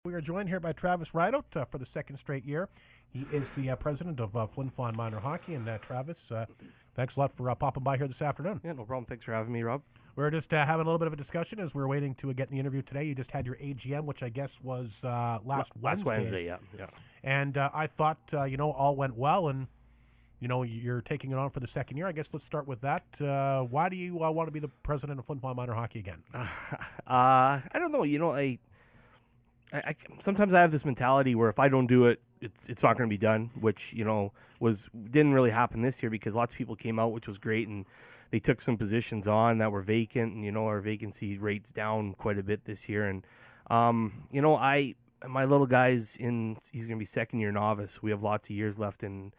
We are joined here by Travis Rideout for the second straight year. He is the president of Flin Flon Minor Hockey. And Travis, thanks a lot for popping by here this afternoon. Yeah, no problem. Thanks for having me, Rob. We're just having a little bit of a discussion as we're waiting to get in the interview today. You just had your AGM, which I guess was last Wednesday, yeah. And I thought, all went well, and you're taking it on for the second year. I guess let's start with that. Why do you want to be the president of Flin Flon Minor Hockey again? I don't know. I sometimes I have this mentality where if I don't do it, it's not going to be done, which didn't really happen this year because lots of people came out, which was great, and they took some positions on that were vacant, and our vacancy rate's down quite a bit this year, and my little guy's he's going to be second year novice. We have lots of years left in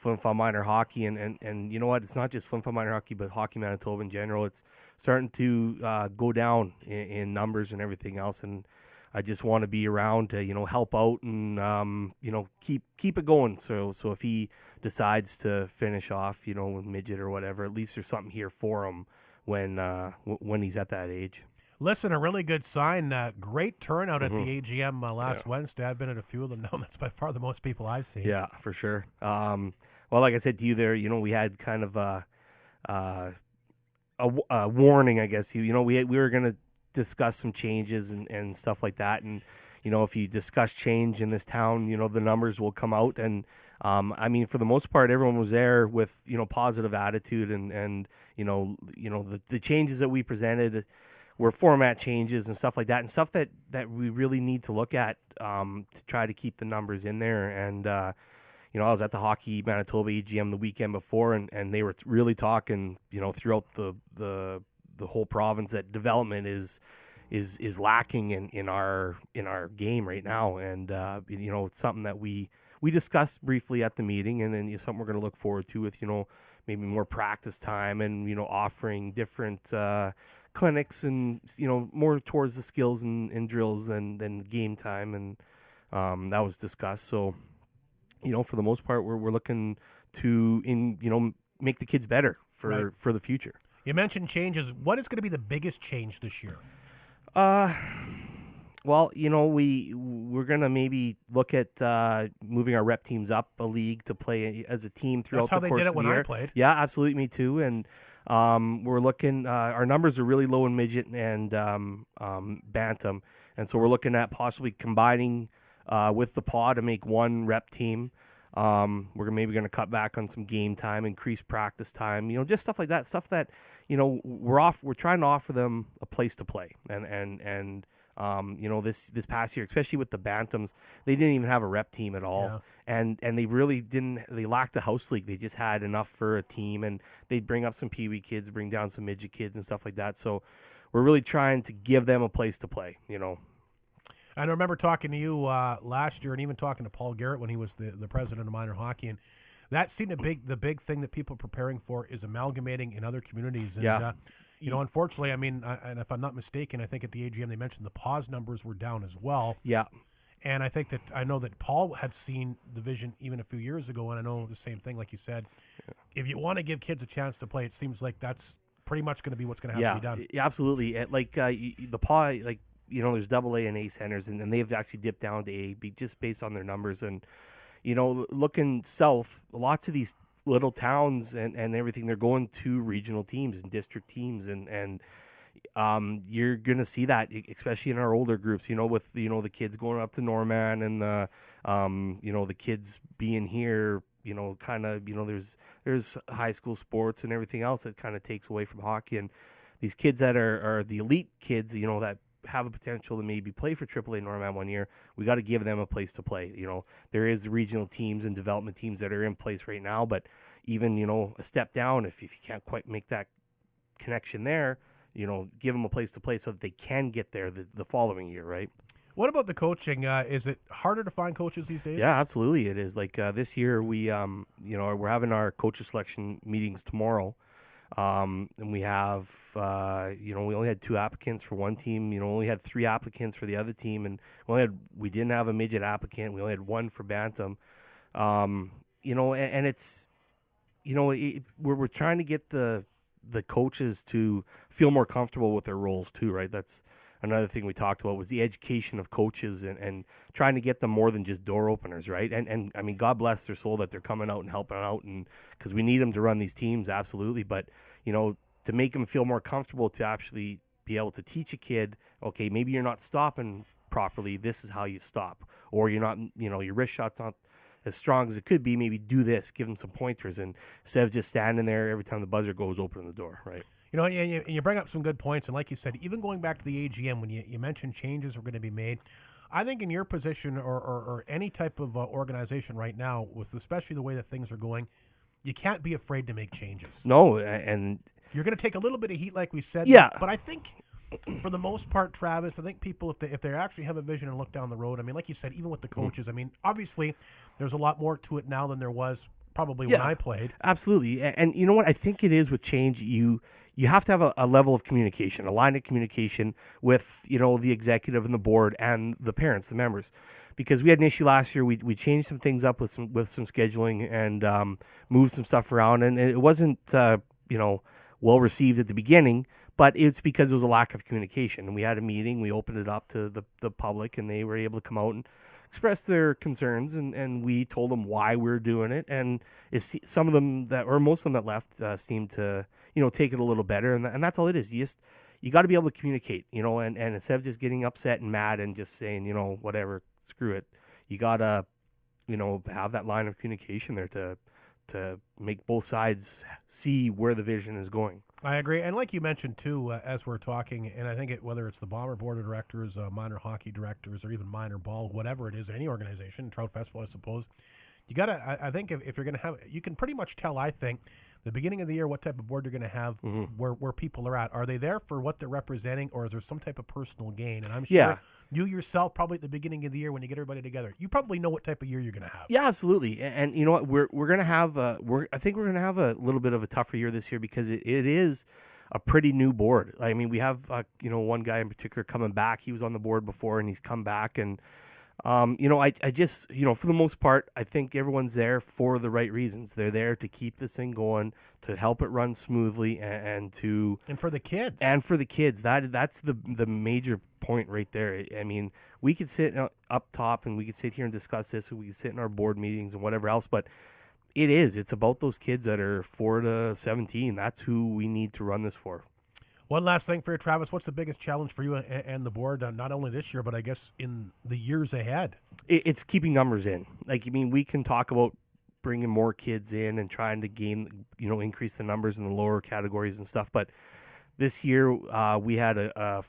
Flin Flon Minor Hockey, and you know what? It's not just Flin Flon Minor Hockey, but Hockey Manitoba in general. It's starting to go down in numbers and everything else, and I just want to be around to help out and keep it going. So if he decides to finish off with midget or whatever, at least there's something here for him when he's at that age. Listen, a really good sign. Great turnout at the AGM last Wednesday. I've been at a few of them now. That's by far the most people I've seen. Yeah, for sure. Well, like I said to you there, we had kind of a warning, I guess. We were going to discuss some changes and stuff like that, and if you discuss change in this town, the numbers will come out, and for the most part everyone was there with positive attitude, and the changes that we presented were format changes and stuff like that, and stuff that we really need to look at to try to keep the numbers in there. And I was at the Hockey Manitoba AGM the weekend before, and they were really talking throughout the whole province that development is lacking in our game right now, and it's something that we discussed briefly at the meeting, and then something we're going to look forward to with maybe more practice time and offering different clinics and more towards the skills and drills than game time, and that was discussed. So for the most part we're looking to make the kids better for the future. You mentioned changes. What is going to be the biggest change this year? Well, we're gonna maybe look at moving our rep teams up a league to play as a team throughout the course of the year. That's how they did it when I played. Yeah, absolutely, me too. And we're looking. Our numbers are really low in midget and bantam, and so we're looking at possibly combining with the paw to make one rep team. We're maybe going to cut back on some game time, increase practice time. Just stuff like that. Stuff that we're trying to offer them a place to play, and this past year, especially with the bantams, they didn't even have a rep team at all, and they really didn't. They lacked a house league. They just had enough for a team, and they'd bring up some peewee kids, bring down some midget kids, and stuff like that. So we're really trying to give them a place to play. I remember talking to you last year, and even talking to Paul Garrett when he was the president of minor hockey, and that seemed the big thing that people are preparing for is amalgamating in other communities. And, unfortunately, and if I'm not mistaken, I think at the AGM they mentioned the pause numbers were down as well. Yeah. And I know that Paul had seen the vision even a few years ago, and I know the same thing, like you said. If you want to give kids a chance to play, it seems like that's pretty much going to be what's going to have to be done. Yeah, absolutely. The paw, there's AA and A centers, and they've actually dipped down to A just based on their numbers. And looking south, lots of these little towns and everything, they're going to regional teams and district teams, and you're going to see that, especially in our older groups, with the kids going up to Norman and the kids being here, there's high school sports and everything else that kind of takes away from hockey, and these kids that are the elite kids, that have a potential to maybe play for AAA Norman one year, we got to give them a place to play. There is regional teams and development teams that are in place right now, but even a step down, if you can't quite make that connection there, give them a place to play so that they can get there the following year, right? What about the coaching? Is it harder to find coaches these days? Yeah, absolutely, it is. This year we we're having our coaches selection meetings tomorrow, and we have we only had 2 applicants for one team. Only had 3 applicants for the other team, and we didn't have a midget applicant. We only had 1 for bantam. And it's we're trying to get the coaches to feel more comfortable with their roles too, right? That's another thing we talked about was the education of coaches and trying to get them more than just door openers, right? And I mean, God bless their soul that they're coming out and helping out, and because we need them to run these teams, absolutely. But to make them feel more comfortable to actually be able to teach a kid, okay, maybe you're not stopping properly. This is how you stop, or you're not, your wrist shot's not as strong as it could be. Maybe do this, give them some pointers, and instead of just standing there every time the buzzer goes, open the door, right? You bring up some good points, and like you said, even going back to the AGM, when you mentioned changes were going to be made, I think in your position or any type of organization right now, with especially the way that things are going, you can't be afraid to make changes. No, and you're going to take a little bit of heat, like we said. Yeah. But I think, for the most part, Travis, I think people, if they actually have a vision and look down the road, I mean, like you said, even with the coaches, I mean, obviously, there's a lot more to it now than there was probably when I played. Absolutely. And you know what? I think it is with change, you have to have a level of communication, a line of communication with, the executive and the board and the parents, the members. Because we had an issue last year, we changed some things up with some scheduling and moved some stuff around, and it wasn't well received at the beginning, but it's because there was a lack of communication. And we had a meeting, we opened it up to the public, and they were able to come out and express their concerns, and we told them why we were doing it. And some of them most of them that left seemed to take it a little better, and that's all it is. You got to be able to communicate, and instead of just getting upset and mad and just saying, whatever, screw it, you got to, have that line of communication there to make both sides see where the vision is going. I agree, and like you mentioned too, as we're talking, and I think whether it's the Bomber Board of Directors, minor hockey directors, or even minor ball, whatever it is, any organization, Trout Festival, I suppose, you gotta. I think if you're gonna have, you can pretty much tell. I think the beginning of the year what type of board you're gonna have, where people are at. Are they there for what they're representing, or is there some type of personal gain? And I'm sure you yourself, probably at the beginning of the year when you get everybody together, you probably know what type of year you're gonna have. Yeah, absolutely. And you know what, we're gonna have I think we're gonna have a little bit of a tougher year this year because it is a pretty new board. I mean, we have one guy in particular coming back. He was on the board before, and he's come back. And I just for the most part, I think everyone's there for the right reasons. They're there to keep this thing going, to help it run smoothly, and for the kids. And for the kids, that's the major point right there. I mean, we could sit up top and we could sit here and discuss this, and we could sit in our board meetings and whatever else, but it's about those kids that are 4 to 17. That's who we need to run this for. One last thing for you, Travis. What's the biggest challenge for you and the board, not only this year, but I guess in the years ahead? It's keeping numbers in. We can talk about bringing more kids in and trying to gain, increase the numbers in the lower categories and stuff. But this year we had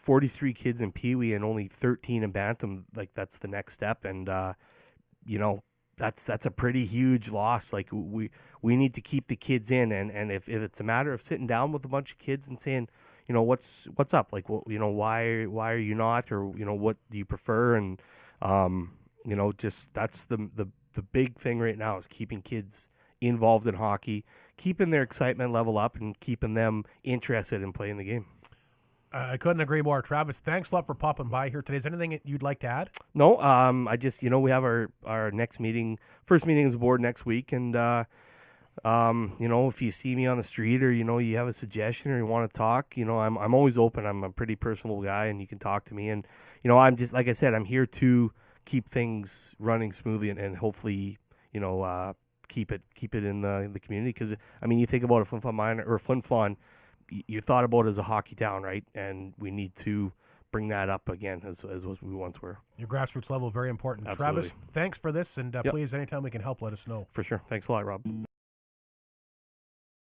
43 kids in Pee Wee and only 13 in Bantam. That's the next step, and that's a pretty huge loss. We need to keep the kids in, and if it's a matter of sitting down with a bunch of kids and saying, what's up? Why are you not, or what do you prefer? And just that's the big thing right now is keeping kids involved in hockey, keeping their excitement level up, and keeping them interested in playing the game. I couldn't agree more. Travis, thanks a lot for popping by here today. Is there anything you'd like to add? No, I just, we have our next meeting, first meeting as a board next week, and if you see me on the street or you have a suggestion or you want to talk, I'm always open. I'm a pretty personal guy, and you can talk to me. And I'm just, like I said, I'm here to keep things running smoothly and hopefully keep it in the community. Because you think about it, Flin Flon, you thought about it as a hockey town, right? And we need to bring that up again as we once were. Your grassroots level, very important. Absolutely. Travis, thanks for this, and please, anytime we can help, let us know. For sure. Thanks a lot, Rob.